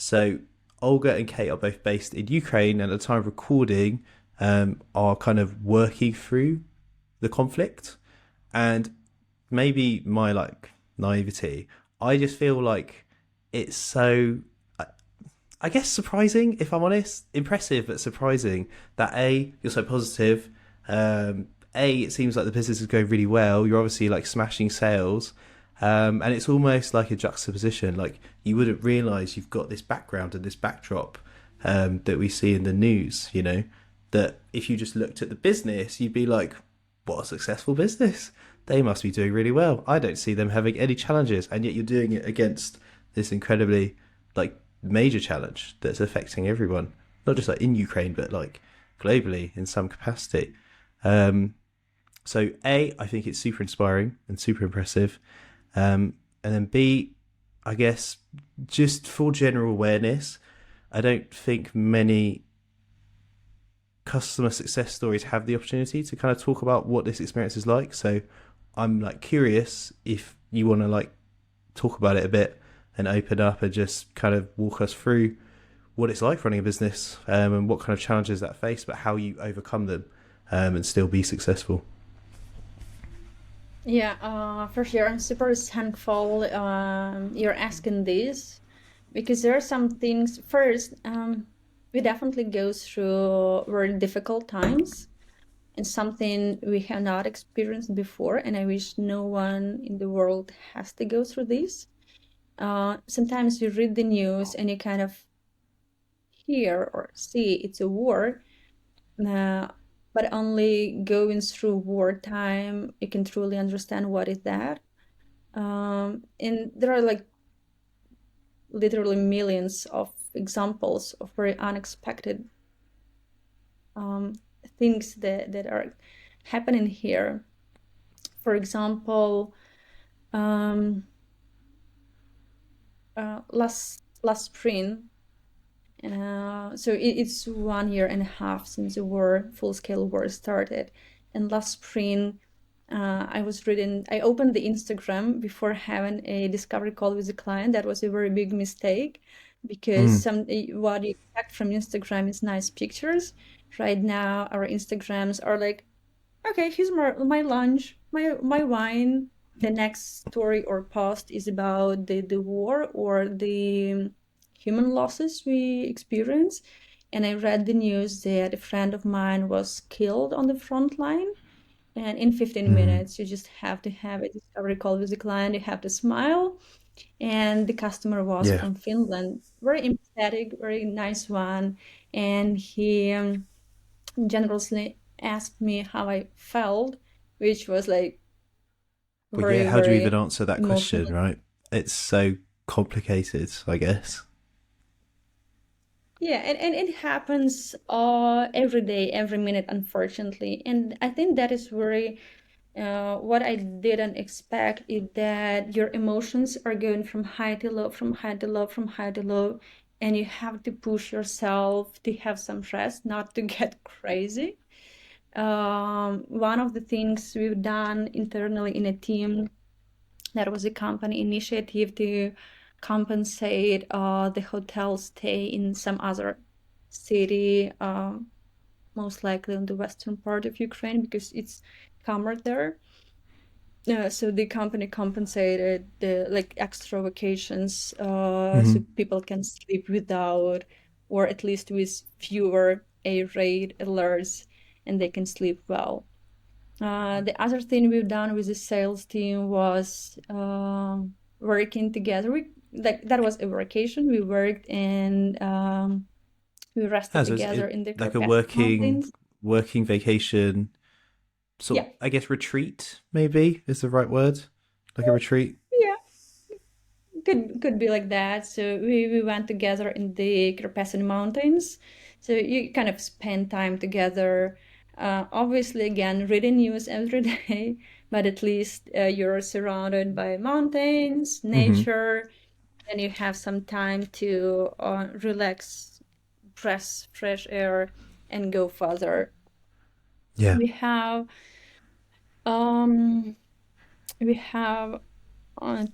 So Olga and Kate are both based in Ukraine, and at the time of recording, are kind of working through the conflict. And maybe my like naivety, I just feel like it's so, I guess, surprising, if I'm honest, impressive but surprising that you're so positive. It seems like the business is going really well. You're obviously like smashing sales, and it's almost like a juxtaposition. Like you wouldn't realize you've got this background and this backdrop that we see in the news. That if you just looked at the business, you'd be like, "What a successful business! They must be doing really well. I don't see them having any challenges, and yet you're doing it against this incredibly like major challenge that's affecting everyone, not just like in Ukraine, but like globally in some capacity." Um, so I think it's super inspiring and super impressive. And then B, I guess just for general awareness, I don't think many customer success stories have the opportunity to kind of talk about what this experience is like. So I'm like curious if you want to like talk about it a bit and open up and just kind of walk us through what it's like running a business, and what kind of challenges that face, but how you overcome them, and still be successful. Yeah, for sure. I'm super thankful you're asking this because there are some things. First, we definitely go through very difficult times and something we have not experienced before, and I wish no one in the world has to go through this. Sometimes you read the news and you kind of hear or see it's a war, uh, but only going through wartime you can truly understand what is that. And there are like literally millions of examples of very unexpected um, things that are happening here. For example, um, last spring, so it's 1 year and a half since the war, full-scale war started, and last spring I opened the Instagram before having a discovery call with the client. That was a very big mistake because Mm. what you expect from Instagram is nice pictures. Right now, our Instagrams are like, okay, here's my lunch, my wine. The next story or post is about the war or the human losses we experience. And I read the news that a friend of mine was killed on the front line, and in 15 Mm. minutes, you just have to have a discovery call with the client. You have to smile. And the customer was Yeah. from Finland, very empathetic, very nice one. And he generously asked me how I felt, which was like Well, yeah. very, How do you even very answer that question, emotional. right? It's so complicated, I guess. Yeah, and it happens every day, every minute, unfortunately. And I think that is very what I didn't expect is that your emotions are going from high to low, from high to low, from high to low, and you have to push yourself to have some rest, not to get crazy. One of the things we've done internally in a team, that was a company initiative to compensate the hotel stay in some other city, most likely in the western part of Ukraine because it's calmer there. So the company compensated the like extra vacations, so Hmm. people can sleep without, or at least with fewer A rate alerts, and they can sleep well. The other thing we've done with the sales team was working together. That was a vacation. We worked and we rested As together it in the like a Carpathian Mountains. working vacation, sort Yeah, of, I guess, retreat maybe is the right word, like a retreat. yeah, could be like that. So we went together in the Carpathian Mountains. So you kind of spend time together. Obviously, again, reading news every day, but at least you're surrounded by mountains, Hmm. nature, and you have some time to relax, press fresh air, and go further. Yeah. We have um, we have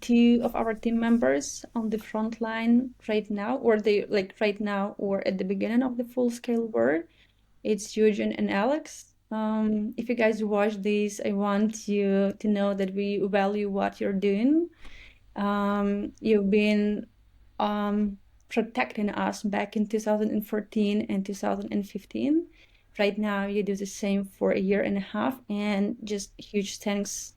two of our team members on the front line right now, or they like right now, or at the beginning of the full scale war. It's Eugene and Alex. If you guys watch this, I want you to know that we value what you're doing. You've been protecting us back in 2014 and 2015. Right now, you do the same for a year and a half, and just huge thanks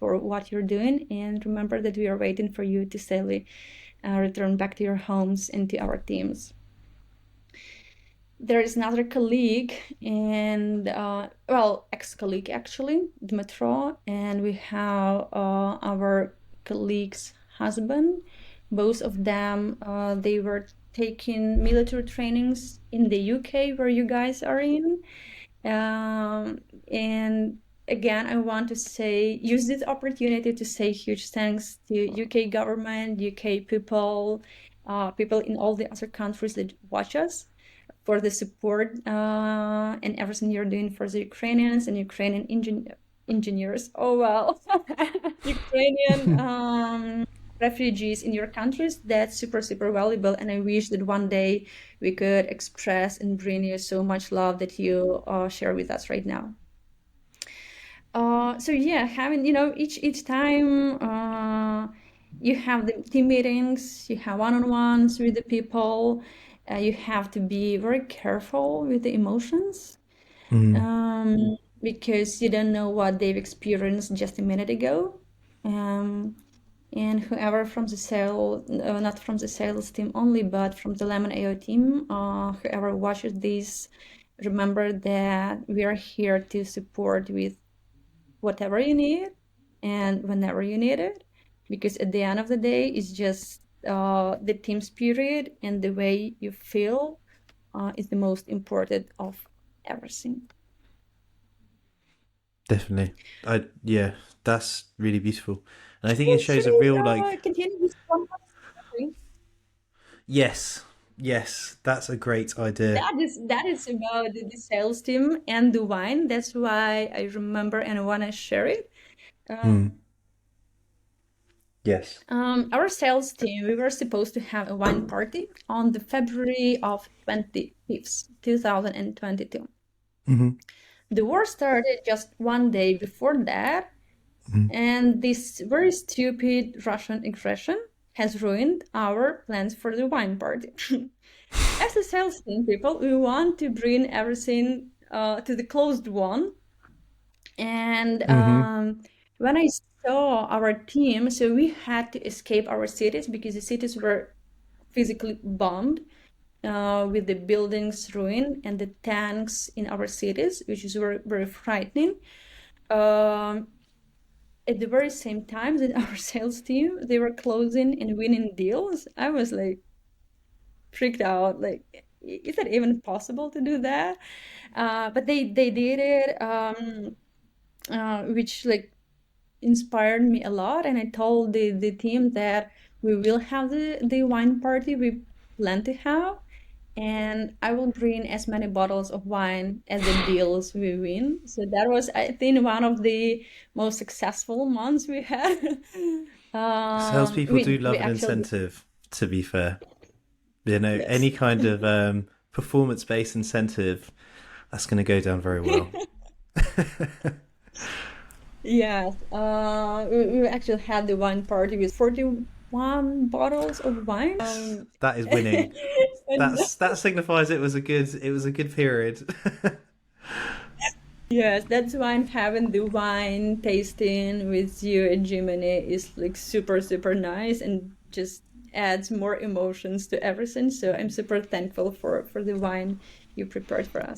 for what you're doing. And remember that we are waiting for you to safely return back to your homes and to our teams. There is another colleague and well, ex-colleague actually, Dmitro, and we have our colleague's husband. Both of them, they were taking military trainings in the UK where you guys are in. And again, I want to say, use this opportunity to say huge thanks to UK government, UK people, people in all the other countries that watch us for the support and everything you're doing for the Ukrainians and Ukrainian engineers. Oh, well, Ukrainian refugees in your countries. That's super, super valuable. And I wish that one day we could express and bring you so much love that you share with us right now. So yeah, having, each time you have the team meetings, you have one-on-ones with the people, you have to be very careful with the emotions because you don't know what they've experienced just a minute ago. And whoever from the sales, not from the sales team only, but from the Lemon AO team, whoever watches this, remember that we are here to support with whatever you need and whenever you need it, because at the end of the day, it's just the team spirit and the way you feel is the most important of everything. Definitely. Yeah, that's really beautiful. And I think it shows a real continue with one more story. yes, that's a great idea. That is about the sales team and the wine. That's why I remember and I want to share it. Yes. Our sales team, we were supposed to have a wine party on the February of 25th, 2022. The war started just one day before that, and this very stupid Russian aggression has ruined our plans for the wine party. As a sales team people, we want to bring everything to the closed one. And when I saw our team, so we had to escape our cities because the cities were physically bombed with the buildings ruined and the tanks in our cities, which is very, very frightening. At the very same time that our sales team, they were closing and winning deals, I was like freaked out. Like, is it even possible to do that? But they did it, which like inspired me a lot. And I told the team that we will have the wine party we plan to have, and I will bring as many bottles of wine as the deals we win. So that was, I think, one of the most successful months we had. Salespeople do love an incentive, to be fair. Yes. Any kind of performance-based incentive, that's going to go down very well. Yes, we actually had the wine party with 41 bottles of wine. That is winning. That signifies it was a good period. Yes, that's why having the wine tasting with you and Jiminny is like super, super nice and just adds more emotions to everything. So I'm super thankful for the wine you prepared for us.